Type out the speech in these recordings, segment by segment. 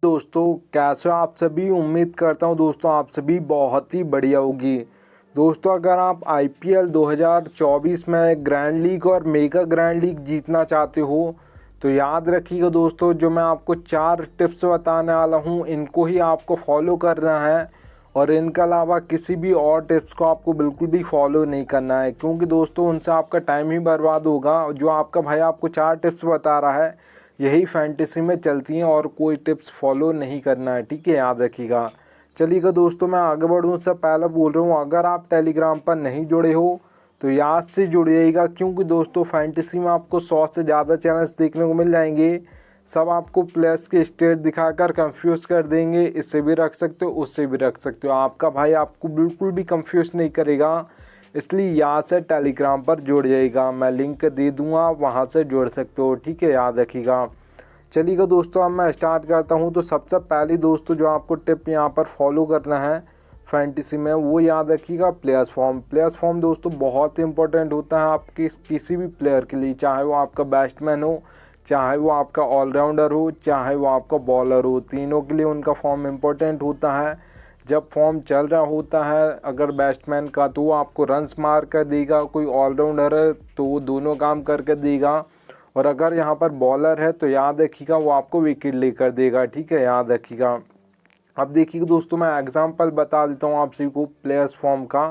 दोस्तों, कैसे हो आप सभी। उम्मीद करता हूँ दोस्तों आप सभी बहुत ही बढ़िया होगी। दोस्तों, अगर आप आईपीएल 2024 में ग्रैंड लीग और मेगा ग्रैंड लीग जीतना चाहते हो तो याद रखिएगा दोस्तों, जो मैं आपको 4 टिप्स बताने वाला हूँ इनको ही आपको फॉलो करना है और इनके अलावा किसी भी और टिप्स को आपको बिल्कुल भी फॉलो नहीं करना है, क्योंकि दोस्तों उनसे आपका टाइम ही बर्बाद होगा। जो आपका भाई आपको 4 टिप्स बता रहा है यही फैंटेसी में चलती हैं और कोई टिप्स फॉलो नहीं करना है, ठीक है, याद रखिएगा। चलिएगा दोस्तों, मैं आगे बढ़ूँ उससे पहले बोल रहा हूँ, अगर आप टेलीग्राम पर नहीं जुड़े हो तो याद से जुड़िएगा, क्योंकि दोस्तों फैंटेसी में आपको 100 से ज़्यादा चैनल्स देखने को मिल जाएंगे। सब आपको प्लेयर्स के स्टेट दिखाकर कंफ्यूज कर देंगे, इससे भी रख सकते हो उससे भी रख सकते हो। आपका भाई आपको बिल्कुल भी कंफ्यूज नहीं करेगा, इसलिए यहाँ से टेलीग्राम पर जुड़ जाइएगा। मैं लिंक दे दूँगा, वहाँ से जुड़ सकते हो, ठीक है, याद रखिएगा। चलिएगा दोस्तों, अब मैं स्टार्ट करता हूँ। तो सबसे पहली दोस्तों जो आपको टिप यहाँ पर फॉलो करना है फैंटेसी में, वो याद रखिएगा प्लेयर्स फॉर्म। प्लेयर्स फॉर्म दोस्तों बहुत ही इंपॉर्टेंट होता है आपके किसी भी प्लेयर के लिए, चाहे वो आपका बैट्समैन हो, चाहे वो आपका ऑलराउंडर हो, चाहे वो आपका बॉलर हो, तीनों के लिए उनका फॉर्म इम्पोर्टेंट होता है। जब फॉर्म चल रहा होता है अगर बैट्समैन का, तो वो आपको रन्स मार कर देगा, कोई ऑलराउंडर है तो वो दोनों काम करके देगा, और अगर यहाँ पर बॉलर है तो याद रखिएगा वो आपको विकेट लेकर देगा, ठीक है, याद रखिएगा। अब देखिए दोस्तों, मैं एग्जांपल बता देता हूँ आप सभी को प्लेयर्स फॉर्म का।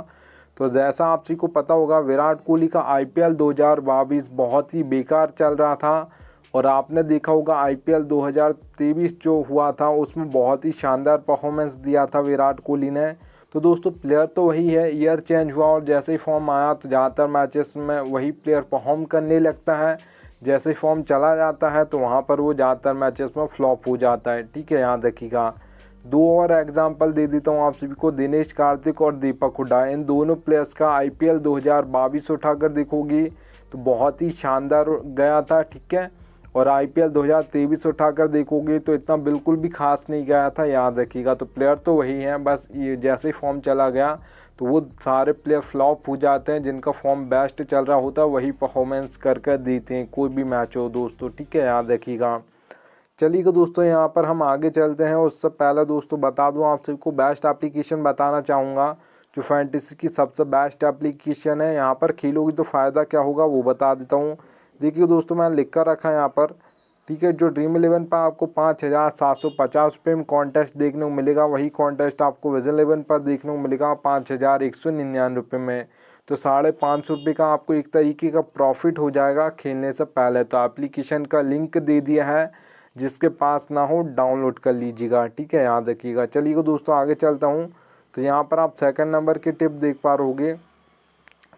तो जैसा आप सभी को पता होगा, विराट कोहली का आईपीएल 2022 बहुत ही बेकार चल रहा था, और आपने देखा होगा आईपीएल 2023 जो हुआ था उसमें बहुत ही शानदार परफॉर्मेंस दिया था विराट कोहली ने। तो दोस्तों प्लेयर तो वही है, ईयर चेंज हुआ और जैसे ही फॉर्म आया तो ज़्यादातर मैचेस में वही प्लेयर परफॉर्म करने लगता है। जैसे ही फॉर्म चला जाता है तो वहाँ पर वो ज़्यादातर मैचेस में फ्लॉप हो जाता है, ठीक है, याद रखिएगा। 2 और एग्जांपल दे देता हूँ आप सभी को, दिनेश कार्तिक और दीपक हुड्डा। इन दोनों प्लेयर्स का आईपीएल 2022 उठाकर देखोगी तो बहुत ही शानदार गया था, ठीक है, और आईपीएल 2023 उठाकर देखोगे तो इतना बिल्कुल भी खास नहीं गया था, याद रखिएगा। तो प्लेयर तो वही हैं, बस ये जैसे ही फॉर्म चला गया तो वो सारे प्लेयर फ्लॉप हो जाते हैं। जिनका फॉर्म बेस्ट चल रहा होता है वही परफॉर्मेंस कर देते हैं, कोई भी मैच हो दोस्तों, ठीक है, याद रखिएगा। चलिए दोस्तों, यहाँ पर हम आगे चलते हैं। उससे पहले दोस्तों बता दूं आप सबको, बेस्ट एप्लीकेशन बताना चाहूँगा जो फैंटेसी की सबसे बेस्ट एप्लीकेशन है। यहाँ पर खेलोगी तो फ़ायदा क्या होगा वो बता देता हूँ। देखिए दोस्तों, मैंने लिख कर रखा है यहाँ पर, ठीक है। जो ड्रीम 11 पर आपको 5,750 में कॉन्टेस्ट देखने को मिलेगा, वही कॉन्टेस्ट आपको विजन 11 पर देखने को मिलेगा 5,199 में। तो 550 का आपको एक तरीके का प्रॉफिट हो जाएगा खेलने से पहले। तो एप्लीकेशन का लिंक दे दिया है, जिसके पास ना हो डाउनलोड कर लीजिएगा, ठीक है, याद रखिएगा। चलिए दोस्तों आगे चलता हूँ। तो यहाँ पर आप सेकंड नंबर की टिप देख पा रहोगे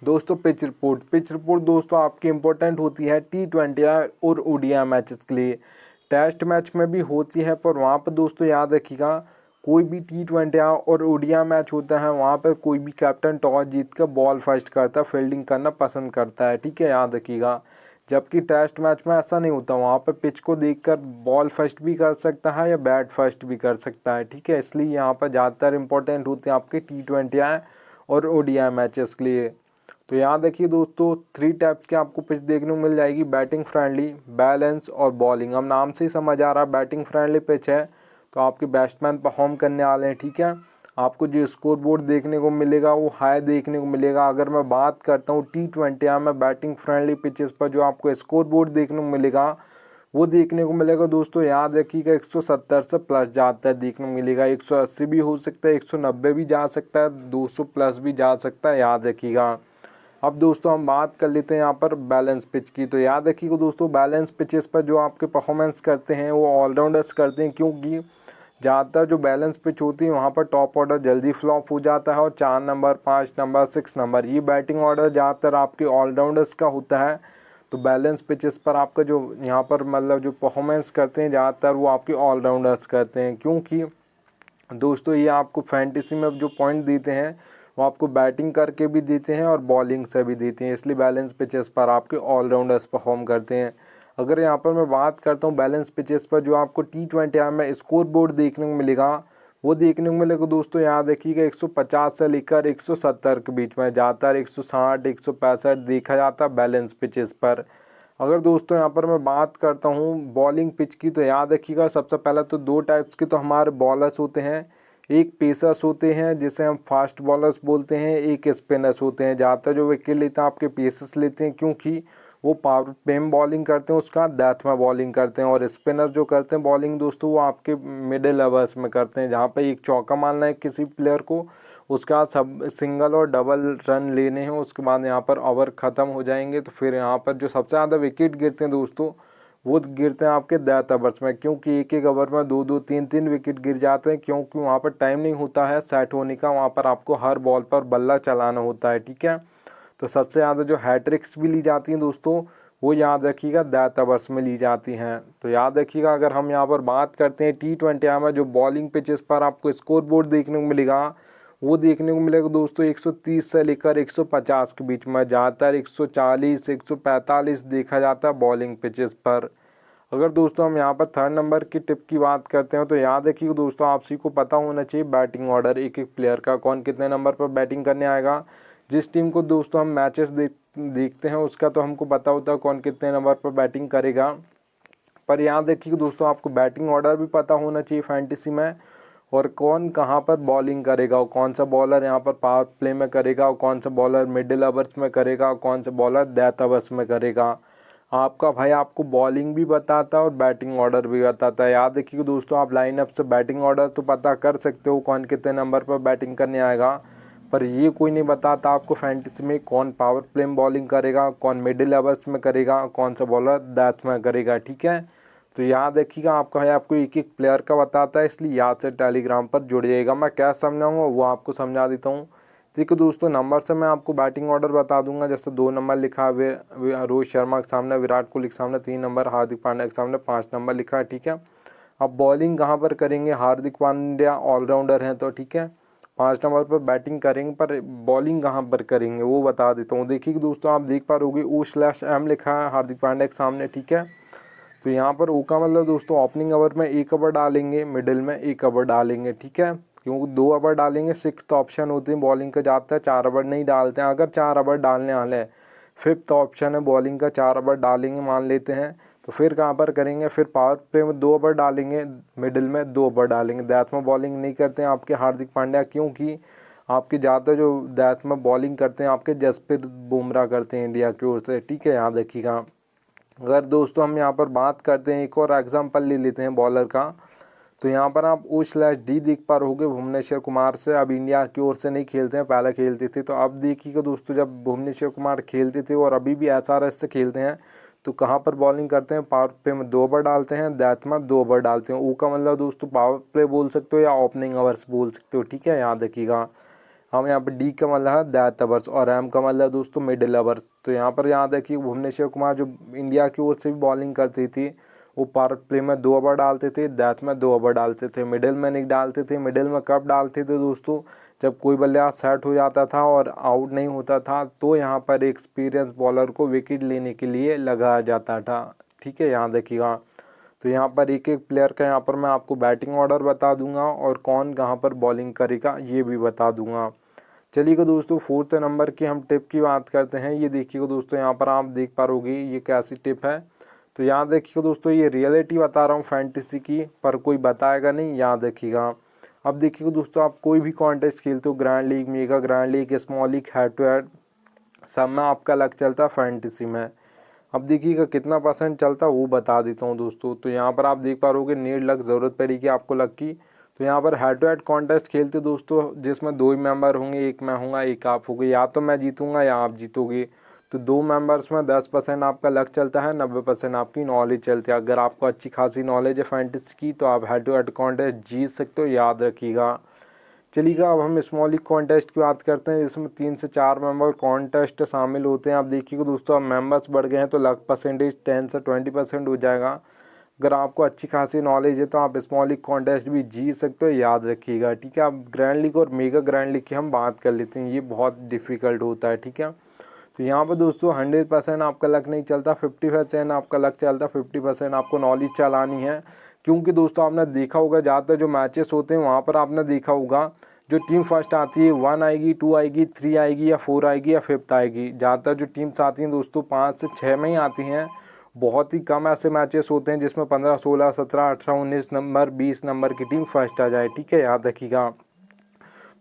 दोस्तों, पिच रिपोर्ट। पिच रिपोर्ट दोस्तों आपकी इंपॉर्टेंट होती है T20 और ओडीआई मैचेस के लिए। टेस्ट मैच में भी होती है, पर वहाँ पर दोस्तों याद रखिएगा, कोई भी T20 और ओडीआई मैच होता है वहाँ पर कोई भी कैप्टन टॉस जीत कर बॉल फर्स्ट करता है, फील्डिंग करना पसंद करता है, ठीक है, याद रखिएगा। जबकि टेस्ट मैच में ऐसा नहीं होता, वहाँ पर पिच को देखकर बॉल फर्स्ट भी कर सकता है या बैट फर्स्ट भी कर सकता है, ठीक है। इसलिए यहाँ पर ज़्यादातर इंपॉर्टेंट होते हैं आपके T20 और ओडीआई मैचेस के लिए। तो याद रखिए दोस्तों, 3 टाइप्स की आपको पिच देखने को मिल जाएगी, बैटिंग फ्रेंडली, बैलेंस और बॉलिंग। अब नाम से ही समझ आ रहा है बैटिंग फ्रेंडली पिच है तो आपके बैट्समैन परफॉर्म करने वाले हैं, ठीक है। आपको जो स्कोर बोर्ड देखने को मिलेगा वो हाई देखने को मिलेगा। अगर मैं बात करता हूँ T20 में बैटिंग फ्रेंडली पिचेस पर जो आपको स्कोर बोर्ड देखने को मिलेगा वो देखने को मिलेगा दोस्तों, याद रखिएगा 170 से प्लस जाता है देखने को मिलेगा। 180 भी हो सकता है, 190 भी जा सकता है, 200 प्लस भी जा सकता है, याद रखिएगा। अब दोस्तों हम बात कर लेते हैं यहाँ पर बैलेंस पिच की। तो याद रखिएगा दोस्तों, बैलेंस पिचेस पर जो आपके परफॉर्मेंस करते हैं वो ऑलराउंडर्स करते हैं, क्योंकि ज़्यादातर जो बैलेंस पिच होती है वहाँ पर टॉप ऑर्डर जल्दी फ्लॉप हो जाता है, और 4 नंबर 5 नंबर 6 नंबर ये बैटिंग ऑर्डर ज़्यादातर आपके ऑलराउंडर्स का होता है। तो बैलेंस पिचेस पर आपका जो यहाँ पर मतलब जो परफॉर्मेंस करते हैं ज़्यादातर वो आपके ऑलराउंडर्स करते हैं, क्योंकि दोस्तों ये आपको फैंटेसी में जो पॉइंट देते हैं वो आपको बैटिंग करके भी देते हैं और बॉलिंग से भी देते हैं, इसलिए बैलेंस पिचेस पर आपके ऑलराउंडर्स परफॉर्म करते हैं। अगर यहाँ पर मैं बात करता हूँ बैलेंस पिचेस पर जो आपको T20 में स्कोर बोर्ड देखने को मिलेगा, वो देखने को मिलेगा दोस्तों, याद रखिएगा 150 से लेकर 170 के बीच में, ज़्यादातर 160 165 देखा जाता है बैलेंस पिचेस पर। अगर दोस्तों यहाँ पर मैं बात करता हूँ बॉलिंग पिच की, तो याद रखिएगा सबसे पहले तो दो टाइप्स के तो हमारे बॉलर्स होते हैं। एक पेसर्स होते हैं जिसे हम फास्ट बॉलर्स बोलते हैं, एक स्पिनर्स होते हैं। ज़्यादातर जो विकेट लेते हैं आपके पेसर्स लेते हैं, क्योंकि वो पावर प्ले में बॉलिंग करते हैं, उसका डेथ में बॉलिंग करते हैं। और स्पिनर जो करते हैं बॉलिंग दोस्तों, वो आपके मिडिल ओवर्स में करते हैं, जहाँ पे एक चौका मारना है किसी प्लेयर को, उसका सब सिंगल और डबल रन लेने हैं, उसके बाद यहाँ पर ओवर ख़त्म हो जाएंगे। तो फिर यहाँ पर जो सबसे ज़्यादा विकेट गिरते हैं दोस्तों, वो गिरते हैं आपके डेथ ओवर्स में, क्योंकि एक एक ओवर में दो दो तीन तीन विकेट गिर जाते हैं, क्योंकि वहाँ पर टाइम नहीं होता है सेट होने का, वहाँ पर आपको हर बॉल पर बल्ला चलाना होता है। ठीक है, तो सबसे ज़्यादा जो हैट्रिक्स भी ली जाती हैं दोस्तों, वो याद रखिएगा डेथ ओवर्स में ली जाती हैं। तो याद रखिएगा अगर हम यहाँ पर बात करते हैं T20 में, जो बॉलिंग पिचेस पर आपको स्कोर बोर्ड देखने को मिलेगा, वो देखने को मिलेगा दोस्तों 130 से लेकर 150 के बीच में, ज़्यादातर 140 145 देखा जाता है बॉलिंग पिचेस पर। अगर दोस्तों हम यहाँ पर थर्ड नंबर की टिप की बात करते हैं, तो याद रखिए दोस्तों आप सभी को पता होना चाहिए बैटिंग ऑर्डर एक एक प्लेयर का, कौन कितने नंबर पर बैटिंग करने आएगा। जिस टीम को दोस्तों हम मैचेस देखते हैं उसका तो हमको पता होता है कौन कितने नंबर पर बैटिंग करेगा, पर याद रखिए दोस्तों आपको बैटिंग ऑर्डर भी पता होना चाहिए फैंटेसी में, और कौन कहाँ पर बॉलिंग करेगा, और कौन सा बॉलर यहाँ पर पावर प्ले में करेगा, और कौन सा बॉलर मिडिल ओवर्स में करेगा, और कौन सा बॉलर डेथ ओवर्स में करेगा। आपका भाई आपको बॉलिंग भी बताता है और बैटिंग ऑर्डर भी बताता है। याद रखिए दोस्तों आप लाइनअप से बैटिंग ऑर्डर तो पता कर सकते हो कौन कितने नंबर पर बैटिंग करने आएगा, पर ये कोई नहीं बताता आपको फैंटेसी में कौन पावर प्ले में बॉलिंग करेगा, कौन मिडिल ओवर्स में करेगा, कौन सा बॉलर डेथ में करेगा। ठीक है, तो याद रखिएगा आपका भाई आपको एक एक प्लेयर का बताता है, इसलिए याद से टेलीग्राम पर जुड़ जाइएगा। मैं क्या समझाऊंगा वो आपको समझा देता हूँ। देखिए दोस्तों नंबर से मैं आपको बैटिंग ऑर्डर बता दूंगा। जैसे 2 नंबर लिखा है रोहित शर्मा के सामने, विराट कोहली के सामने 3 नंबर, हार्दिक पांड्या के सामने 5 नंबर लिखा है। ठीक है, अब बॉलिंग कहाँ पर करेंगे, हार्दिक पांड्या ऑलराउंडर हैं तो ठीक है 5 नंबर पर बैटिंग करेंगे, पर बॉलिंग कहाँ पर करेंगे वो बता देता हूँ। देखिए दोस्तों आप देख पा रहोगे O/M लिखा है हार्दिक पांड्या के सामने। ठीक है, तो यहाँ पर ओ का मतलब दोस्तों ओपनिंग ओवर में 1 ओवर डालेंगे, मिडिल में 1 ओवर डालेंगे। ठीक है, क्योंकि 2 ओवर डालेंगे, 6th ऑप्शन होते हैं बॉलिंग का जाता है, 4 ओवर नहीं डालते हैं। अगर 4 ओवर डालने वाले हैं, 5th ऑप्शन है बॉलिंग का, 4 ओवर डालेंगे मान लेते हैं, तो फिर कहाँ पर करेंगे, फिर पावर प्ले में 2 ओवर डालेंगे, मिडिल में 2 ओवर डालेंगे। डेथ में बॉलिंग नहीं करते हैं आपके हार्दिक पांड्या, क्योंकि आपके ज़्यादातर जो डेथ में बॉलिंग करते हैं आपके जसप्रीत बुमराह करते हैं इंडिया की ओर से। ठीक है, याद रखिएगा। अगर दोस्तों हम यहाँ पर बात करते हैं, एक और एग्जांपल ले लेते हैं बॉलर का, तो यहाँ पर आप O/D देख पा रहोगे भुवनेश्वर कुमार से। अब इंडिया की ओर से नहीं खेलते हैं, पहले खेलते थे। तो अब देखिएगा दोस्तों जब भुवनेश्वर कुमार खेलते थे और अभी भी SRH से खेलते हैं, तो कहाँ पर बॉलिंग करते हैं, पावर प्ले में 2 ओवर डालते हैं, डेथ में 2 ओवर डालते हैं। ओ का मतलब दोस्तों पावर प्ले बोल सकते हो या ओपनिंग ओवर्स बोल सकते हो। ठीक है, याद रखिएगा। हम यहाँ पर D का मतलब है डेथ ओवर्स और M का मतलब दोस्तों मिडिल ओवर्स। तो यहाँ पर याद रखिए भुवनेश्वर कुमार जो इंडिया की ओर से भी बॉलिंग करती थी, वो पावर प्ले में 2 ओवर डालते थे, डेथ में 2 ओवर डालते थे, मिडिल में नहीं डालते थे। मिडिल में कब डालते थे दोस्तों, जब कोई बल्लेबाज सेट हो जाता था और आउट नहीं होता था, तो यहाँ पर एक्सपीरियंस बॉलर को विकेट लेने के लिए लगाया जाता था। ठीक है, याद रखिएगा। तो यहाँ पर एक एक प्लेयर का यहाँ पर मैं आपको बैटिंग ऑर्डर बता दूंगा और कौन कहाँ पर बॉलिंग करेगा ये भी बता दूंगा। चलिएगा दोस्तों 4th नंबर की हम टिप की बात करते हैं। ये देखिएगा दोस्तों यहाँ पर आप देख पा रहोगे ये कैसी टिप है। तो याद रखिएगा दोस्तों ये रियलिटी बता रहा हूँ फैंटेसी की, पर कोई बताएगा नहीं, याद रखिएगा। अब देखिएगा दोस्तों आप कोई भी कॉन्टेस्ट खेलते हो, grand league, mega grand league, small league, head to head, सब में आपका लक चलता है फैंटेसी में। अब देखिएगा कितना % चलता है वो बता देता हूँ दोस्तों। तो यहाँ पर आप देख पा रहोगे नीड लक, ज़रूरत पड़ेगी आपको लक की। तो यहाँ पर हेड टू हेड कॉन्टेस्ट खेलते दोस्तों, जिसमें 2 ही मेंबर होंगे, एक मैं हूँगा एक आप होगे, या तो मैं जीतूंगा या आप जीतोगे। तो 2 मेंबर्स में 10% आपका लक चलता है, 90% आपकी नॉलेज चलती है। अगर आपको अच्छी खासी नॉलेज है फैंटेसी की तो आप हेड टू हेड कॉन्टेस्ट जीत सकते हो, याद रखिएगा। चलिएगा अब हम स्मॉल लीग कॉन्टेस्ट की बात करते हैं, जिसमें 3 से 4 मेंबर कॉन्टेस्ट शामिल होते हैं। आप देखिएगा दोस्तों अब मेंबर्स बढ़ गए हैं तो लक परसेंटेज 10 से 20% हो जाएगा। अगर आपको अच्छी खासी नॉलेज है तो आप स्मॉल लीग कॉन्टेस्ट भी जीत सकते हो, याद रखिएगा। ठीक है, अब ग्रैंड लीग और मेगा ग्रैंड लीग की हम बात कर लेते हैं, ये बहुत डिफ़िकल्ट होता है। ठीक है, तो यहाँ पर दोस्तों 100% आपका लक नहीं चलता, 50% आपका लक चलता, 50% आपको नॉलेज चलानी है। क्योंकि दोस्तों आपने देखा होगा ज़्यादातर जो मैचेस होते हैं वहाँ पर आपने देखा होगा जो टीम फर्स्ट आती है 1 आएगी, 2 आएगी, 3 आएगी या 4 आएगी या 5th आएगी। ज़्यादातर जो टीम्स आती हैं दोस्तों 5 से 6 में ही आती हैं, बहुत ही कम ऐसे मैचेस होते हैं जिसमें 15, 16, 17, 18, 19 नंबर 20 नंबर की टीम फर्स्ट आ जाए, ठीक है, याद रखिएगा।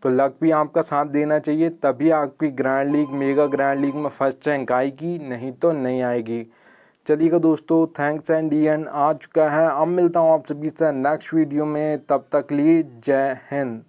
तो लक भी आपका साथ देना चाहिए, तभी आपकी grand league, mega grand league में फर्स्ट रैंक आएगी, नहीं तो नहीं आएगी। चलिएगा दोस्तों, थैंक्स एंड एंड आ चुका है। अब मिलता हूँ आप सभी से नेक्स्ट वीडियो में, तब तक लिए जय हिंद।